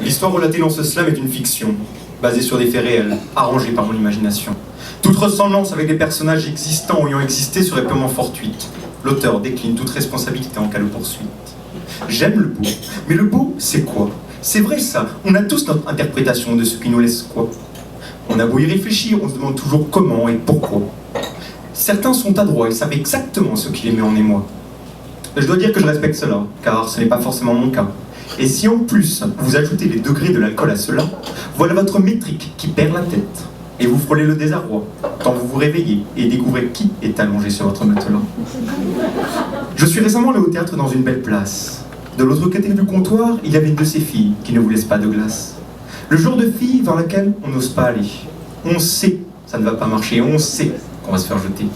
L'histoire relatée dans ce slam est une fiction, basée sur des faits réels, arrangés par mon imagination. Toute ressemblance avec des personnages existants ou ayant existé serait purement fortuite. L'auteur décline toute responsabilité en cas de poursuite. J'aime le beau, mais le beau, c'est quoi? C'est vrai ça, on a tous notre interprétation de ce qui nous laisse quoi. On a beau y réfléchir, on se demande toujours comment et pourquoi. Certains sont adroits, ils savent exactement ce qui les met en émoi. Je dois dire que je respecte cela, car ce n'est pas forcément mon cas. Et si en plus, vous ajoutez les degrés de l'alcool à cela, voilà votre métrique qui perd la tête. Et vous frôlez le désarroi, quand vous vous réveillez et découvrez qui est allongé sur votre matelas. Je suis récemment allé au théâtre dans une belle place. De l'autre côté du comptoir, il y avait une de ces filles qui ne vous laisse pas de glace. Le genre de fille dans laquelle on n'ose pas aller. On sait, ça ne va pas marcher, on sait qu'on va se faire jeter.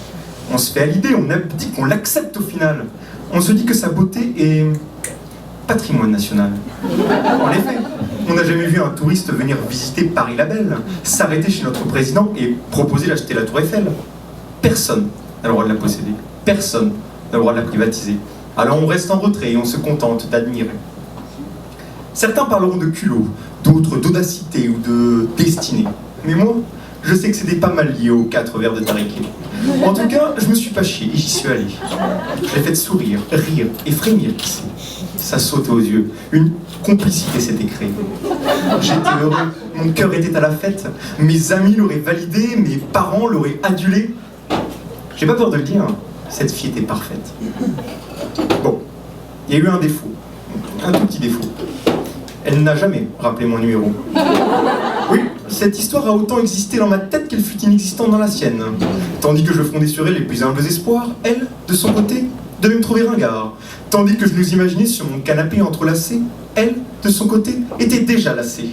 On se fait à l'idée, on abdique, on l'accepte au final. On se dit que sa beauté est patrimoine national. En effet, on n'a jamais vu un touriste venir visiter Paris-la-Belle, s'arrêter chez notre président et proposer d'acheter la Tour Eiffel. Personne n'a le droit de la posséder. Personne n'a le droit de la privatiser. Alors on reste en retrait et on se contente d'admirer. Certains parleront de culot, d'autres d'audacité ou de destinée. Mais moi, je sais que c'était pas mal lié aux 4 vers de Tariquet. En tout cas, je me suis pas chié et j'y suis allé. Je l'ai fait sourire, rire et frémir ici. Ça sautait aux yeux. Une complicité s'était créée. J'étais heureux, mon cœur était à la fête. Mes amis l'auraient validé, mes parents l'auraient adulé. J'ai pas peur de le dire, cette fille était parfaite. Bon, il y a eu un défaut. Un tout petit défaut. Elle n'a jamais rappelé mon numéro. Oui, cette histoire a autant existé dans ma tête qu'elle fut inexistante dans la sienne. Tandis que je fondais sur elle les plus humbles espoirs, elle, de son côté, devait me trouver ringard. Tandis que je nous imaginais sur mon canapé entrelacé, elle, de son côté, était déjà lassée.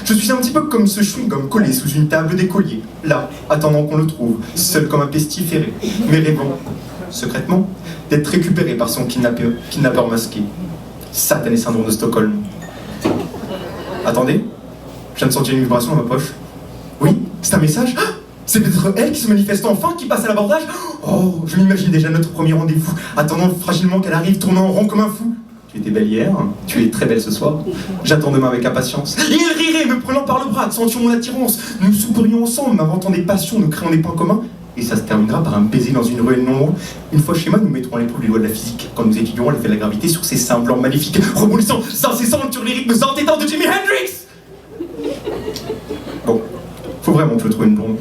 Je suis un petit peu comme ce chewing-gum collé sous une table d'écolier, là, attendant qu'on le trouve, seul comme un pestiféré, mais rêvant, secrètement, d'être récupéré par son kidnappeur masqué. Satané syndrome de Stockholm. Attendez, je viens de sentir une vibration dans ma poche. Oui, c'est un message. Ah, c'est peut-être elle qui se manifeste enfin, qui passe à l'abordage. Oh, je m'imagine déjà notre premier rendez-vous, attendant fragilement qu'elle arrive, tournant en rond comme un fou. Tu étais belle hier, tu es très belle ce soir. J'attends demain avec impatience. Et elle rirait, me prenant par le bras, sentant mon attirance. Nous soupirions ensemble, m'inventant des passions, nous créant des points communs. Et ça se terminera par un baiser dans une ruelle non loin. Une fois chez moi, nous mettrons à l'épreuve les lois de la physique, quand nous étudierons l'effet de la gravité sur ces simples blancs magnifiques, rebondissant, incessants sur les rythmes entêtants de Jimi Hendrix. Bon, faut vraiment que je trouve une blonde.